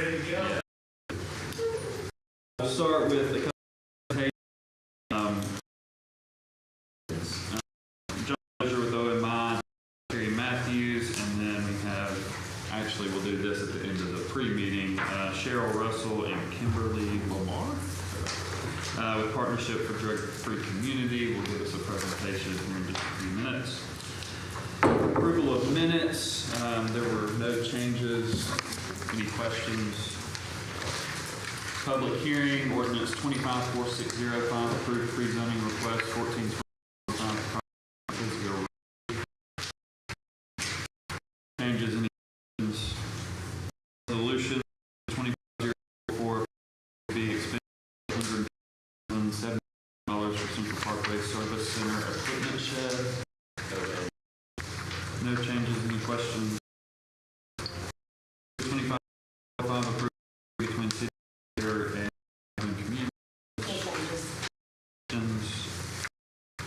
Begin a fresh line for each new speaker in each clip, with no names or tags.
ready to go.
Yeah. We'll start with the John Leisure with OMI, Terry Matthews, and then we have, actually we'll do this at the end of the pre-meeting, Cheryl Russell and Kimberly Lamar. With Partnership for Drug-Free Community, will give us a presentation here in just a few minutes. Approval of minutes. There were no changes. Any questions? Public hearing, ordinance 254605, approved pre-zoning request 1425. Changes, any questions? Resolution 2504 be expended $170 for Central Parkway Service Center equipment shed. No changes, any questions? 2505 approved between city and community.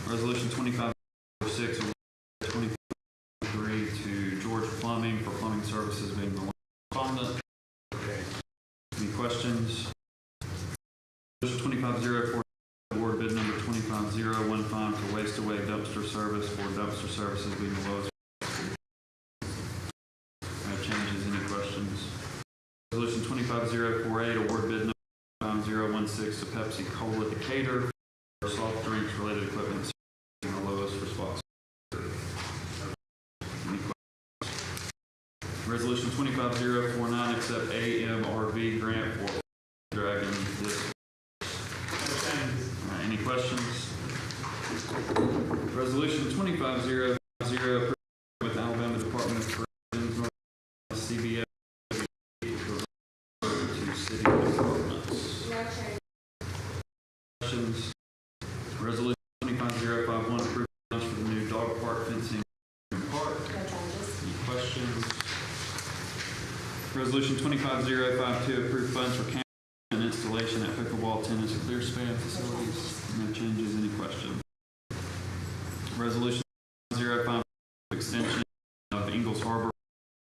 Resolution 2546 2023 to George Plumbing for plumbing services being the respondent. Any questions? Resolution 2504 award bid number 25015 for waste away dumpster service for dumpster services being the lowest. No changes, any questions? Resolution 25048 award bid number 5016 to Pepsi Cola Decatur for soft drinks related equipment being the lowest response. Any questions? Resolution 25049 accept AMRV grant for Dragon Disc. Any questions? Resolution 2500 with Alabama Department of Corrections, CBS to city departments. Questions? Resolution 25051 approved funds for the new dog park fencing in park. Any questions? Resolution 25052 approved funds for camp and installation at pickleball, tennis, and clear span facilities. No changes, any questions? Resolution 05 extension of Ingalls Harbor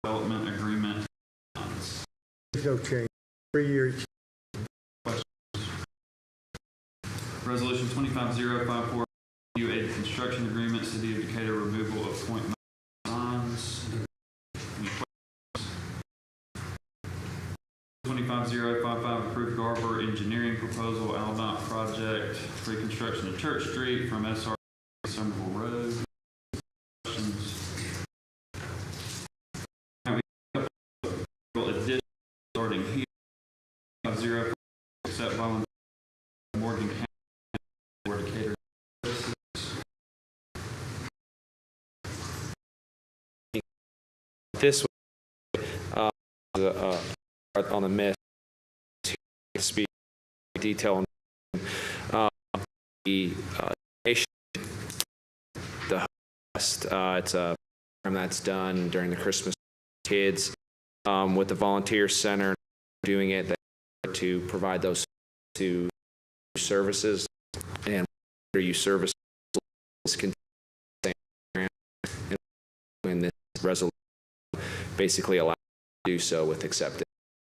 Development Agreement.
No change. 3 years.
Questions? Resolution 25054 a construction agreement, City of Decatur removal of point bonds. Any questions? 25055 approved Garber engineering proposal, Aldot project, reconstruction of Church Street from SR Somerville Road. Questions? Addition starting here. 50 accept volunteer Morgan County for Decatur services.
This on the myth to speak detail the nation, the host. It's a program that's done during the Christmas kids with the volunteer center doing it to provide those to services and you service in this resolution basically allow to do so with accepting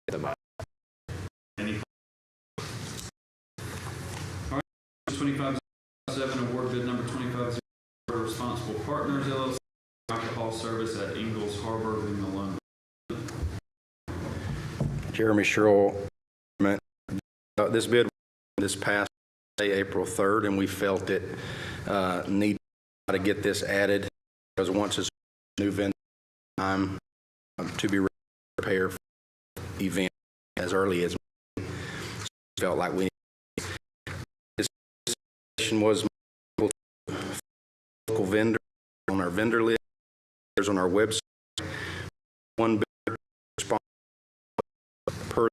the money.
Any? All right. 257 award bid number 250 Responsible Partners LLC alcohol service at Ingalls Harbor being the loan.
Jeremy Sherrill, this bid this past April 3rd, and we felt it need to get this added because once it's new vendor time to be prepared for the event as early as we felt like we needed. This was local vendor on our vendor list, on our website. One bid response per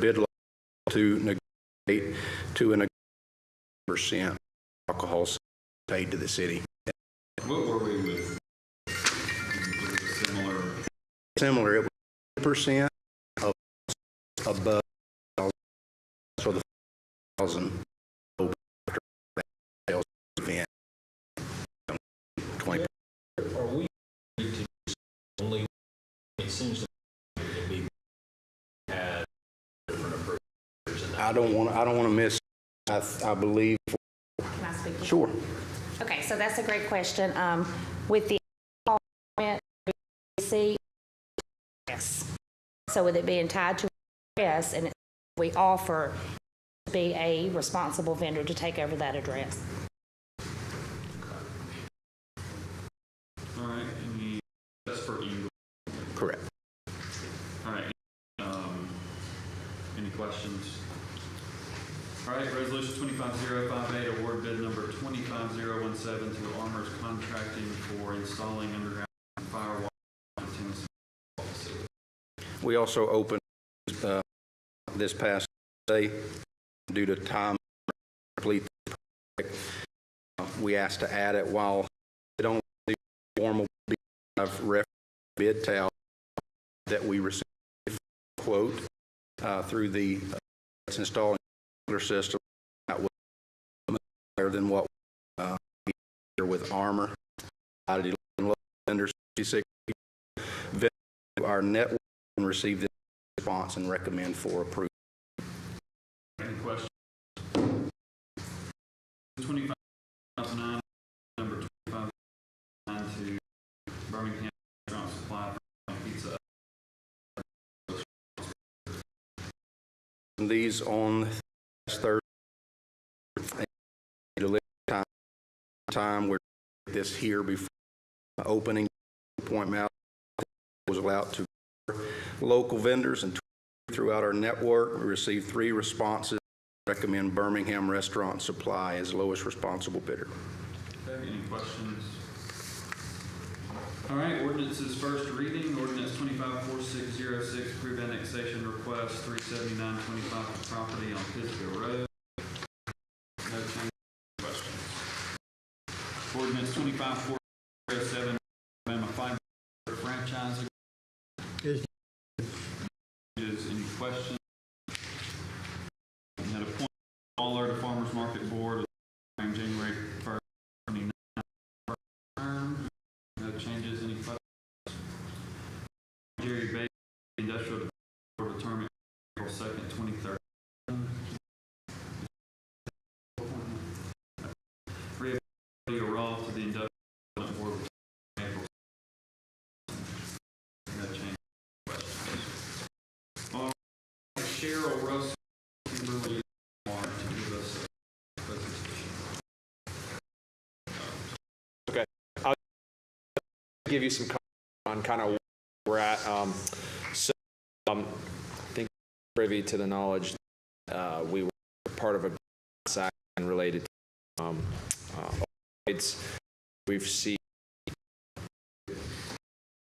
bid to negotiate to an 1% alcohol paid to the city.
What were we with?
Similar, it was 1% above for the 1,000 event. 20.
Are we only? It seems to be
I don't want to miss, I believe.
Can I speak?
Sure.
Okay, so that's a great question. With the yes. So with it being tied to address, and we offer to be a responsible vendor to take over that address.
All right, that's for Eagle.
Correct.
All right, any questions? All right, resolution 25058, award bid number 25017 to Armors Contracting for installing underground firewall antennas.
We also opened this past day due to time complete the project. We asked to add it while it only formal bid towel that we received quote through the installing system that was better than what here with Armor. Vendors 66 vendors to our network and receive this response and recommend for approval.
Any questions? 25,009, number 25,009 to Birmingham Restaurant Supply for pizza.
These on Thursday. Delivery time we're this here before opening. Appointment was allowed to local vendors and throughout our network. We received 3 responses. Recommend Birmingham Restaurant Supply as lowest responsible bidder.
Okay, any questions? All right, ordinances first reading. Ordinance 254606, approve annexation request 37925 for property on Pisgah Road. No change. Questions? Ordinance 25407, Alabama Fiber franchise.
Is
Any questions? We had a point Waller to Farmers Market Board on January 1st, 2029. No changes. Any questions? Jerry Bay Industrial Board Determined April 2nd, 2030. Rio Roth to the Industrial Board April 2nd. No change. Questions? All right, Cheryl Russell, Kimberly Martin to give us a presentation.
Okay, I'll give you some on kind of where we're at. I think privy to the knowledge we were part of a class action related to opioids. We've seen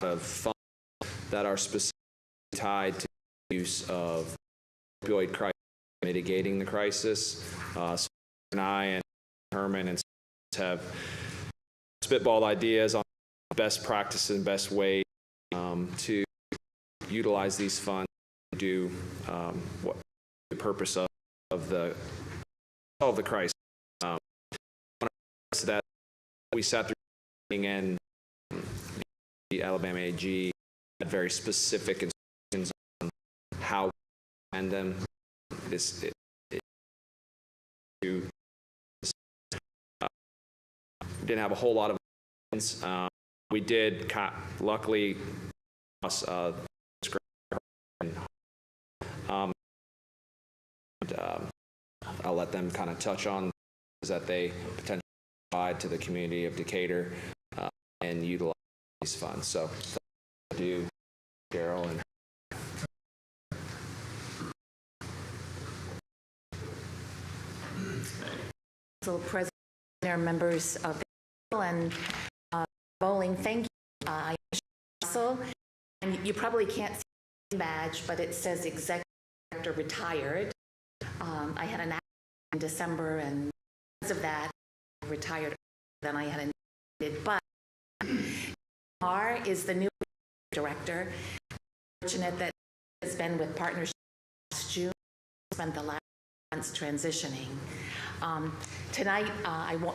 of funds that are specifically tied to the use of opioid crisis, mitigating the crisis. So I and Herman and have spitballed ideas on best practices and best ways to utilize these funds to do what the purpose of the crisis. So that we sat through and the Alabama AG had very specific instructions on how we and them. Didn't have a whole lot of we did luckily I'll let them kind of touch on that they potentially provide to the community of Decatur and utilize these funds. So thank you, Carol. And
So President, members of the and bowling, thank you. I am Russell, and you probably can't see the badge, but it says Executive Director Retired. I had an accident in December, and because of that, I retired than I had intended. But R is the new director. Fortunate that has been with partnership last June. Spent the last months transitioning. Tonight,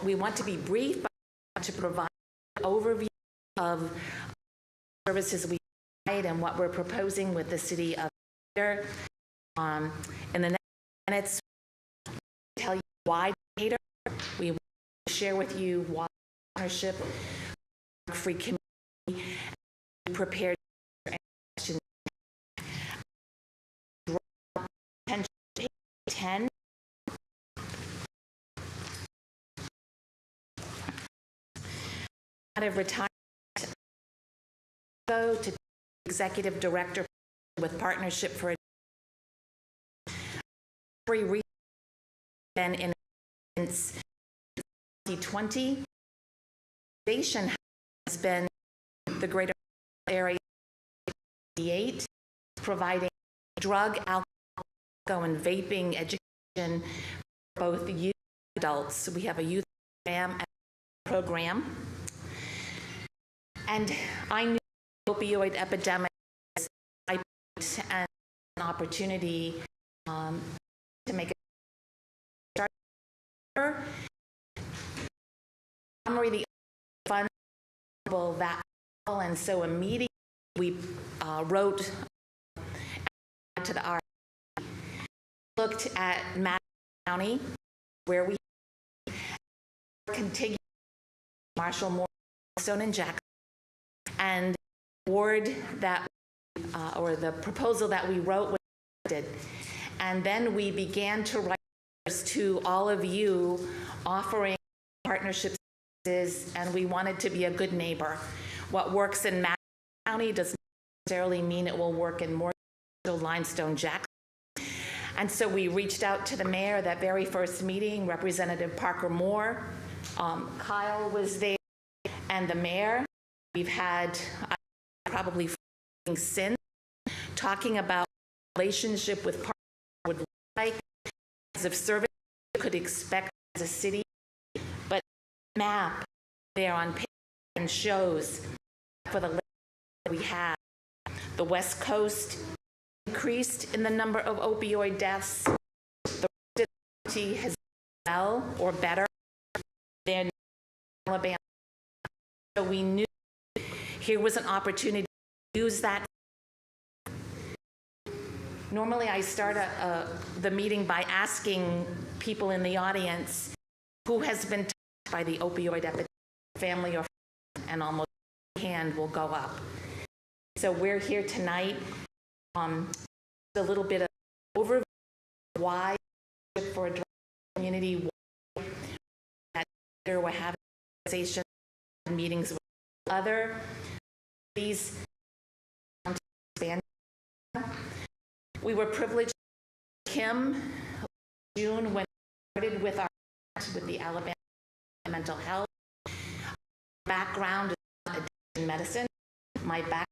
we want to be brief, but I want to provide an overview of services we provide and what we're proposing with the city of Decatur. In the next And it's to tell you why Decatur. We want to share with you why partnership, free community, prepared questions. 10. Out of retirement, go to executive director with Partnership for Free been in since 2020. Foundation has been the greater area 88, providing drug, alcohol, and vaping education for both youth and adults. We have a youth program. And I knew the opioid epidemic as an opportunity to make a start. I'm really fundable that, and so immediately we wrote to the R. Looked at Madison County, where we continue Marshall, Moore, Stone, and Jackson, and the award that, or the proposal that we wrote was accepted. And then we began to write to all of you offering partnerships, and we wanted to be a good neighbor. What works in Madison County does not necessarily mean it will work in Moore, Limestone, Jackson. And so we reached out to the mayor that very first meeting, Representative Parker Moore. Kyle was there, and the mayor. We've had probably since talking about relationship with partners would look like, as of service you could expect as a city, but map there on paper and shows for the we have the West Coast increased in the number of opioid deaths. The city has been well or better than Alabama. So we knew here was an opportunity to use that. Normally I start the meeting by asking people in the audience who has been touched by the opioid epidemic, family or friend, and almost hand will go up. So we're here tonight. A little bit of overview of why for a drug community, that we're having conversations, meetings with other these. We were privileged. Kim, June, when we started with the Alabama mental health background is not addiction medicine. My background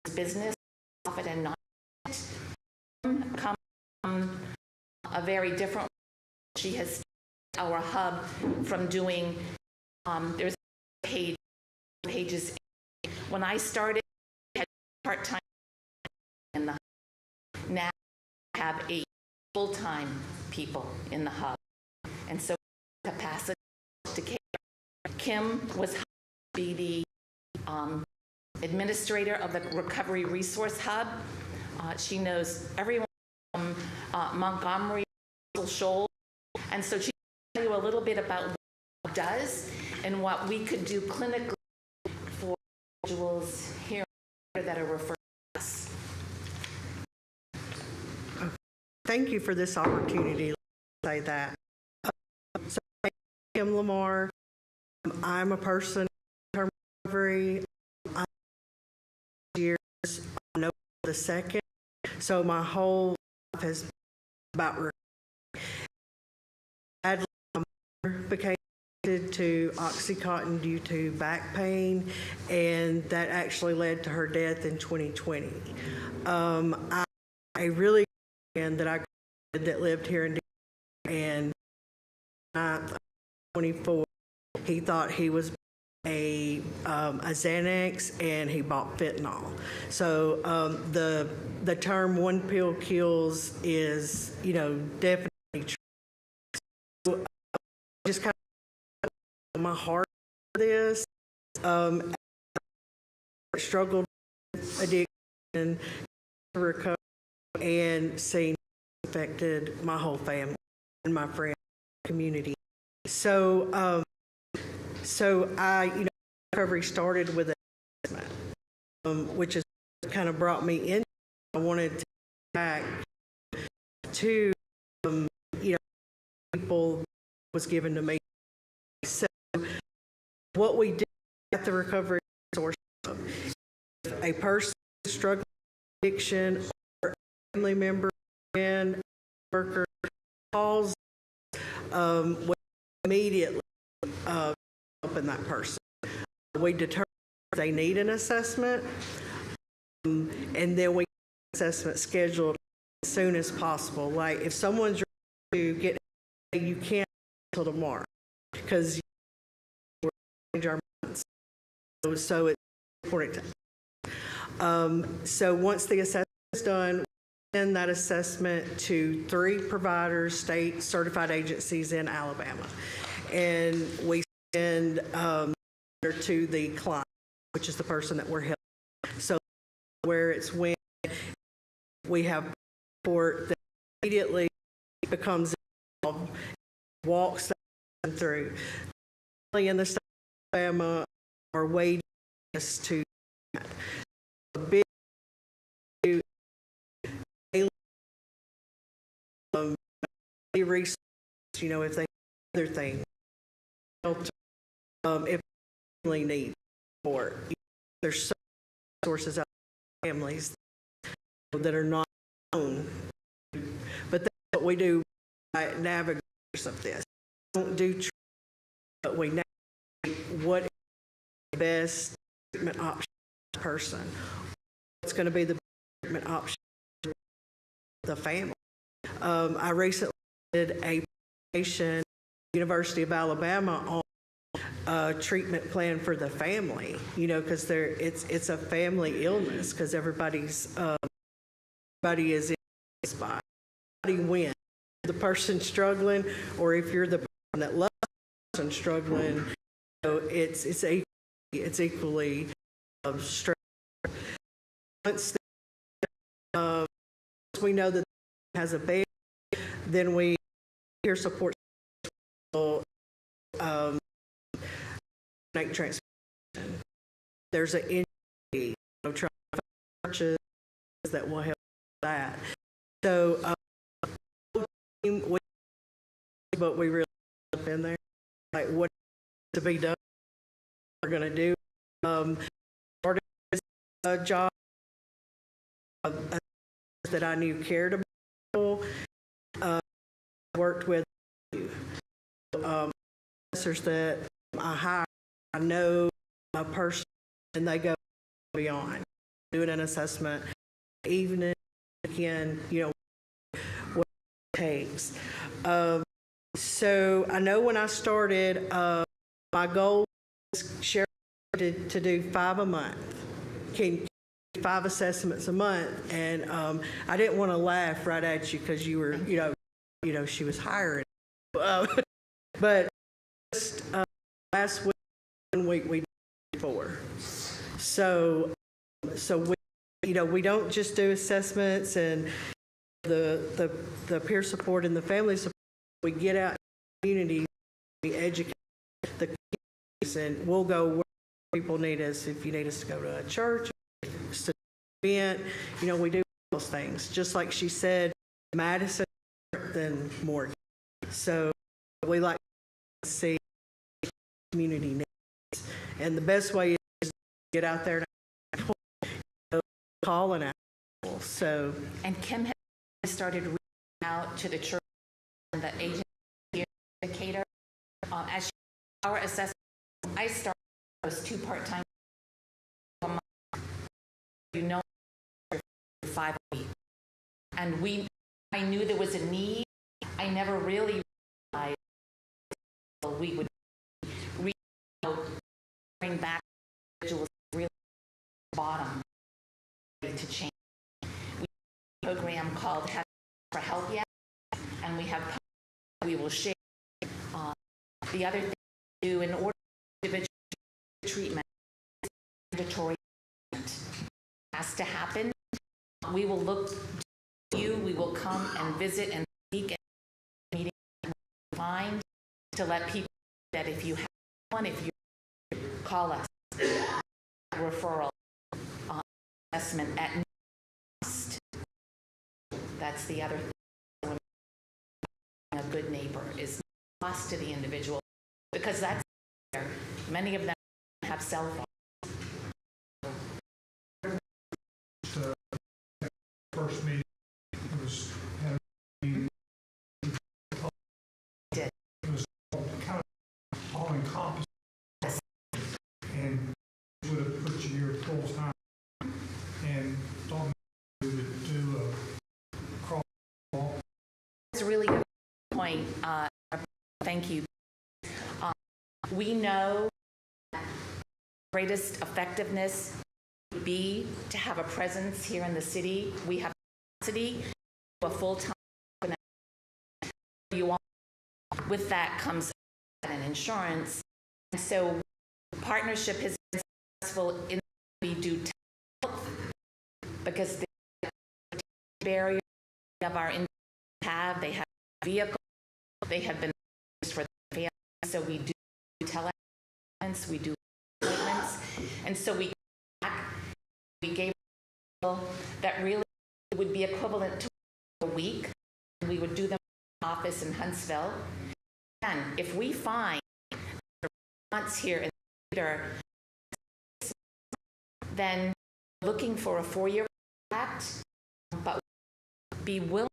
is business, profit, and non. Come from a very different. She has our hub from doing. There's pages. When I started, I had part-time in the hub. Now I have 8 full-time people in the hub, and so capacity to care. Kim was to be the administrator of the Recovery Resource Hub. She knows everyone from Montgomery, Shoals, and so she can tell you a little bit about what it does and what we could do clinically for individuals here that are referred to us.
Thank you for this opportunity to say that. So I'm Kim Lamar. I'm a person in recovery. I'm years on November the 2nd. So my whole life has been about recovery. I became addicted to Oxycontin due to back pain, and that actually led to her death in 2020. I really that I that lived here in and 24, he thought he was a Xanax, and he bought fentanyl. So the term "one pill kills" is definitely true. So, just kind of my heart for this. Struggled with addiction, recovery, and seeing affected my whole family and my friend community. So, I, recovery started with an assessment, which is kind of brought me in. I wanted to get back to, people was given to me. So, what we did at the recovery source, if a person struggling with addiction or a family member and worker calls, we immediately open that person. We determine if they need an assessment, and then we get an assessment scheduled as soon as possible. Like if someone's ready to get, you can't until tomorrow because we're change our minds. So it's important. So once the assessment is done, we send that assessment to 3 providers, state certified agencies in Alabama, and we send to the client, which is the person that we're helping. So where it's when we have support that immediately becomes involved, walks them through. In the state of Alabama, are waiting to a big resource, if they have other things, shelter, if family need support. There's so many sources out there, families that are not known, but that's what we do by navigators of this. We don't do treatment, but we navigate what is the best treatment option for the person. What's going to be the best treatment option for the family. I recently did a presentation at the University of Alabama on a treatment plan for the family, because it's a family illness, because everybody is in this spot. Everybody wins. The person struggling, or if you're the person that loves the person struggling, it's equally stressful. Once we know that has a baby, then we peer support make transfusion. There's an NGO trying to find churches that will help with that. So but we really have been there, like what to be done, we're going to do. Part of a job that I knew cared about people, worked with professors that I hire. I know a person, and they go beyond doing an assessment, even again, what it takes. So I know when I started, my goal was to do 5 a month. 5 assessments a month, and I didn't want to laugh right at you because you were, she was hiring. But just last week we did 4. So we don't just do assessments and the peer support and the family support. We get out in the community, we educate the kids, and we'll go where people need us. If you need us to go to a church, to an event, we do those things. Just like she said, Madison than Morgan. So we like to see community needs, and the best way is to get out there and calling out. So
And Kim has started reaching out to the church and the agency educator. As our assessment, I started, I was 2 part-time a month. 5 a week. And I knew there was a need. I never really realized we would bring back individuals really bottom to change. We have a program called Have for Help Yet, and we will share. The other thing we do in order for individual treatment, mandatory has to happen. We will look you, we will come and visit and speak at meetings find to let people know that if you have one, if you call us, referral assessment at cost. That's the other thing. A good neighbor is cost to the individual, because that's where many of them have cell phones.
First meeting was had a meeting. It was kind of all encompassing, and would have put you here full time and thought we would do a cross walk.
That's a really good point. Thank you. We know that greatest effectiveness would be to have a presence here in the city. We have capacity, a full-time. You want, with that comes an insurance. And so partnership has been successful in we do health, because the barrier of our individuals they have vehicles, they have been used for the family, so we do teleappointments, we do appointments, and so we gave that really would be equivalent to a week. We would do them in the office in Huntsville. And if we find the response here in the theater, then looking for a 4-year contract, but be willing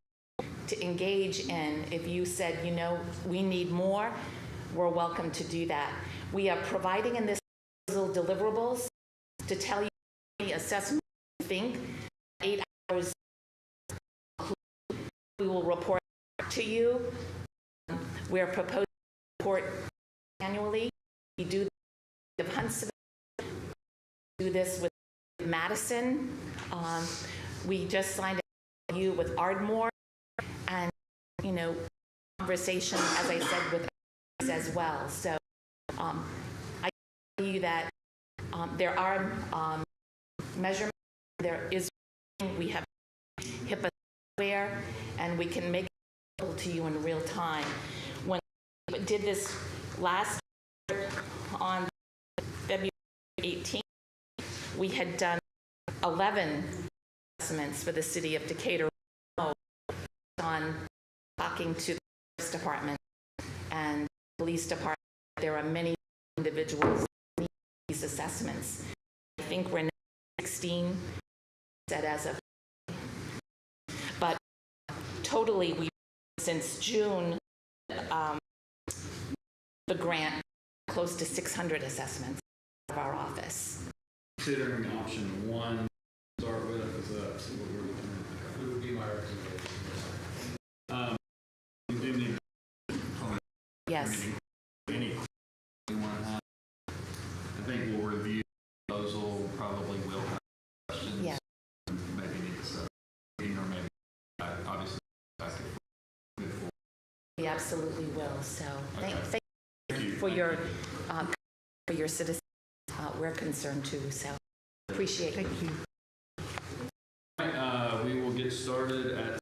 to engage in, if you said, you know, we need more, we're welcome to do that. We are providing in this little deliverables to tell you the assessment you think, 8 hours, we will report to you. We're proposing to report annually. We do this with Huntsville, do this with Madison. We just signed a MOU with Ardmore, and, you know, conversation, as I said, with others as well. So I tell you that there are measurements. There is, we have HIPAA software, and we can make it available to you in real time. When we did this last year on February 18th, we had done 11 assessments for the city of Decatur on talking to the police department and police department. There are many individuals who need these assessments. I think we're now 16 said as of, but totally we, since June, the grant close to 600 assessments of our office.
Considering option 1 to start with, is that what we're looking at? It would be my recommendation. We do need
Yes.
any we want to have. I think we'll review the proposal, probably will have questions.
Yeah.
Maybe need to set a meeting, or maybe obviously back to
We absolutely will. So
Okay.
thank you for your citizens. We're concerned too. So appreciate it.
Thank you.
All right, we will get started at